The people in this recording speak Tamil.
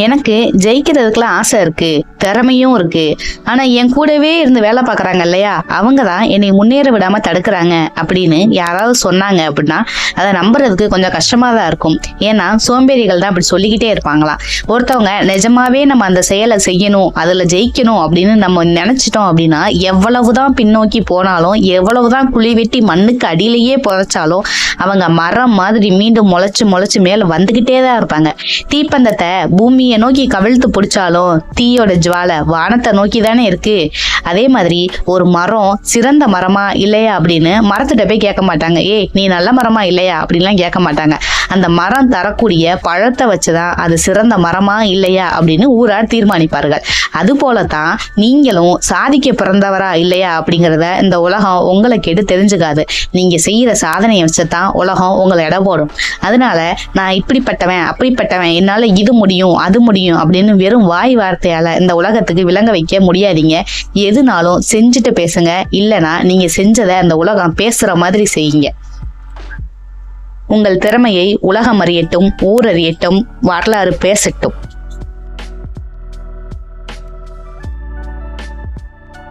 எனக்கு ஜெயிக்கிறதுக்கெல்லாம் ஆசை இருக்கு, திறமையும் இருக்கு. ஆனா என் கூடவே இருந்து வேலை பார்க்கறாங்க இல்லையா, அவங்க தான் என்னை முன்னேற விடாம தடுக்கிறாங்க அப்படின்னு யாராவது சொன்னாங்க அப்படின்னா அதை நம்புறதுக்கு கொஞ்சம் கஷ்டமா தான் இருக்கும். ஏன்னா சோம்பேறிகள் தான் அப்படி சொல்லிக்கிட்டே இருப்பாங்களாம். ஒருத்தவங்க நிஜமாவே நம்ம அந்த செயலை செய்யணும், அதுல ஜெயிக்கணும் அப்படின்னு நம்ம நினைச்சிட்டோம் அப்படின்னா எவ்வளவுதான் பின்னோக்கி போனாலும், எவ்வளவுதான் குழி வெட்டி மண்ணுக்கு அடியிலேயே புதைச்சாலும் அவங்க மரம் மாதிரி மீண்டும் முளைச்சு முளைச்சு மேல வந்துகிட்டே தான் இருப்பாங்க. தீப்பந்தத்தை பூமியை நோக்கி கவிழ்த்து பிடிச்சாலும் தீயோட ஜுவாலை வானத்தை நோக்கி தானே இருக்கு. அதே மாதிரி ஒரு மரம் சிறந்த மரமா இல்லையா அப்படின்னு மரத்திட்ட போய் கேட்க மாட்டாங்க. நீ நல்ல மரமா இல்லையா அப்படின்லாம் கேட்க மாட்டாங்க. அந்த மரம் தரக்கூடிய பழத்தை வச்சுதான் அது சிறந்த மரமா இல்லையா அப்படின்னு ஊரார் தீர்மானிப்பார்கள். அது போலதான் நீங்களும் சாதிக்க பிறந்தவரா இல்லையா அப்படிங்கிறத இந்த உலகம் உங்களை கேட்டு தெரிஞ்சுக்காது. நீங்க செய்யற சாதனையை வச்சுதான் உலகம் உங்களை எடை போடும். அதனால நான் இப்படிப்பட்டவன் அப்படிப்பட்டவன், என்னால இது முடியும் அது முடியும் அப்படின்னு வெறும் வாய் வார்த்தையால இந்த உலகத்துக்கு விளங்க வைக்க முடியாதீங்க. எதுனாலும் செஞ்சுட்டு பேசுங்க, இல்லைன்னா நீங்க செஞ்சதை அந்த உலகம் பேசுற மாதிரி செய்யுங்க. உங்கள் திறமையை உலகம் அறியட்டும், ஊர் அறியட்டும், வரலாறு பேசட்டும்.